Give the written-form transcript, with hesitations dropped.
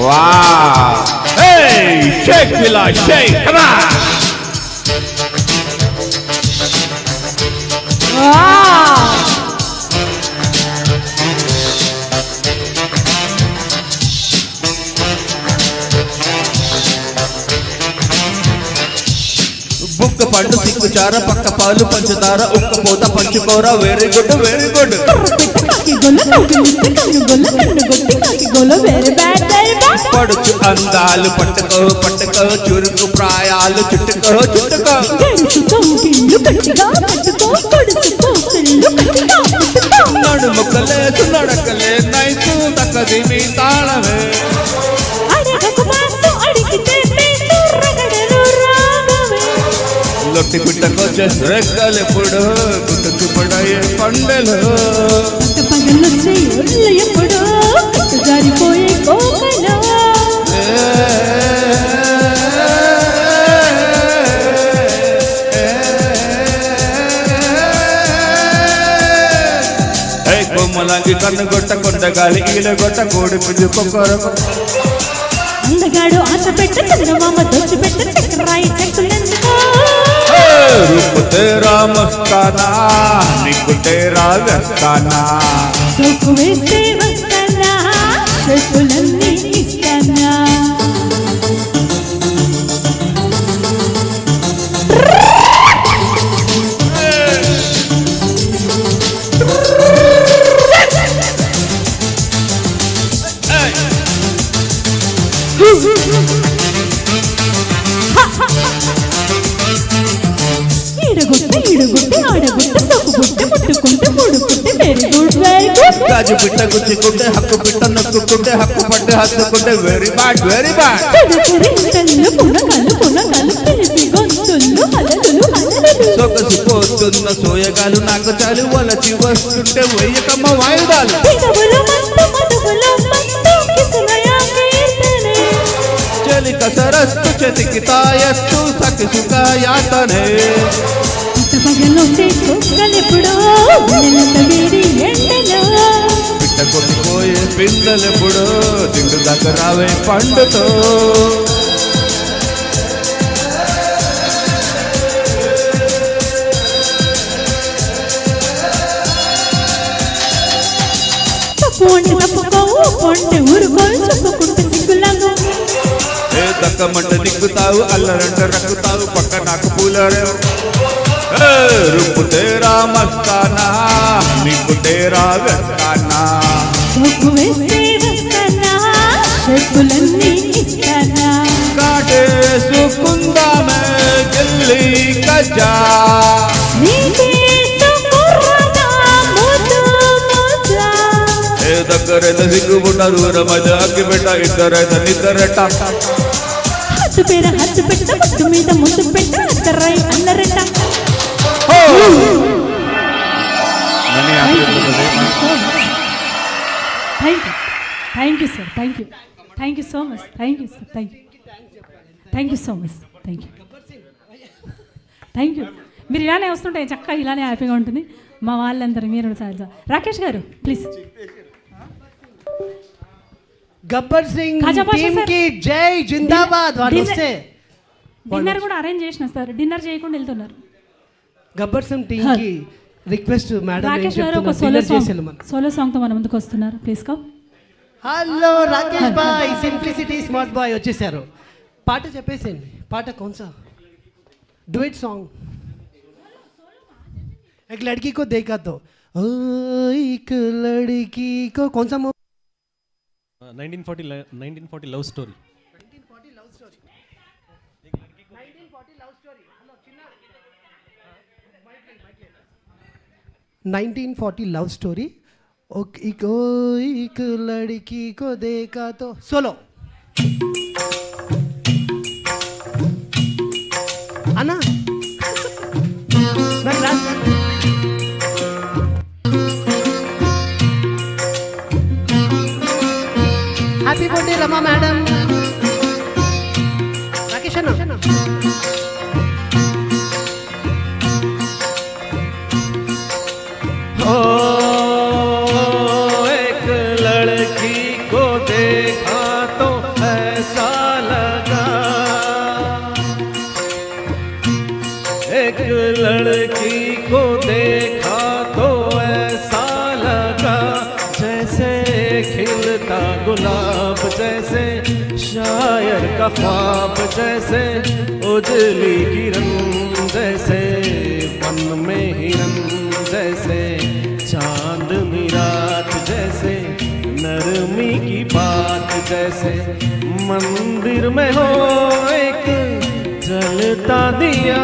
Wow! Hey, shake Villa, shake! Come on! Wow! బుక్క పండు సిక్కుచార పక్క పాలు పంచదార ఉక్క పోత పంచుకోరా వెరీ గుడ్ వెరీ గుడ్ పడుచు అందాలు పట్టుకో పట్టుకో చురుకు ప్రాయాలు చుట్టుకో చుట్టుకో నడుముకలేదు నడకలే నైసు దక్కది మీ తాళమే లొట్టి పిట్టకొచ్చే రెక్కలెప్పుడు గుట్టుకు పడయే పండెలు ఎప్పుడు జారిపోయే కోకలో కొమ్మలాంగి కన్ను గొట్ట కొండగాలి ఈల గొట్ట కోడి పుంజు కొక్కరకు అందగాడు ఆశ పెట్ట చంద్రమామ దోచి పెట్ట చక్రాయి చెక్కులెందుకో రూపు తేరా మస్తానా నీకు తేరా వేస్తానా సోకు వేస్తే వస్తానా చెక్కులన్నీ ఇస్తానా ఈడగొట్టి ఆడగొట్టి సొక్కుకుంటే ముట్టుకుంటే ముడుకుంటే వెరీ గుడ్ వెరీ గుడ్ గాజు పిట్ట గుచ్చుకుంటే హక్కు పిట్ట నొక్కుంటే హక్కు పట్టు హత్తుకుంటే వెరీ బ్యాడ్ వెరీ బ్యాడ్ పునగలు తెలిపి గొంతులు హలలు హలలు సొగసు పోతున్న సోయగాలు నాకు చాలు వలచి వస్తుంటే వెయ్యకమ్మ వాయిదాలు చలిక సరస్సు చెతికి తాయస్సు సఖి సుఖాయాతనే పిట్ట కొట్టిపోయే పిందలెప్పుడో తిండు దాకా రావే పండుతో ఏ దక్కమంట దిక్కుతావు అల్లరంట రక్కుతావు పక్క నాకు పూలరే రూపు తేరా మస్తానా నీకు తేరా వేస్తానా కాటేసుకుందామే గిల్లి కజా ఏ దగ్గరైతే సిగ్గుబుట్ట దూరం అది అగ్గి పెట్ట ఇద్దరైతే నిద్దరెట్ట హత్తు పెట్ట ముద్దు మీద ముద్దు పెట్ట అద్దరై అల్లరెట్ట thank you sir thank you so much thank you sir thank you so much thank you మీరు ఇలానే వస్తుంటే చక్కగా ఇలానే హ్యాపీగా ఉంటుంది మా వాళ్ళందరూ మీరు రాకేష్ గారు ప్లీజ్ గబ్బర్ సింగ్ టీమ్ కి జై జిందాబాద్ వాళ్ళు వస్తే డిన్నర్ కూడా అరేంజ్ చేసిన సార్ డిన్నర్ చేయకుండా వెళ్తున్నారు గబ్బర్ సింగ్ టీమ్ కి రిక్వెస్ట్ మేడం రాకేష్ గారు ఒక సోలో సాంగ్ తో మన ముందుకు వస్తున్నారు please come hello Rakesh boy simplicity smart boy వచ్చేసారు పాట చెప్పేసేయండి పాట కౌన్సా डुएट सॉन्ग एक लड़की को देखा तो एक लड़की को कौन सा 1940 लव स्टोरी 1940 लव स्टोरी एक लड़की को देखा तो सोलो अन्ना happy birthday Rama madam Rakesh अन्ना ओ एक लड़की को देखा तो एक लड़की को देखा तो ऐसा लगा जैसे खिलता गुलाब, जैसे शायर का ख्वाब, जैसे उजली किरण, जैसे वन में हिरन, जैसे चांदनी रात, जैसे नरमी की बात, जैसे मंदिर में हो एक जलता दिया।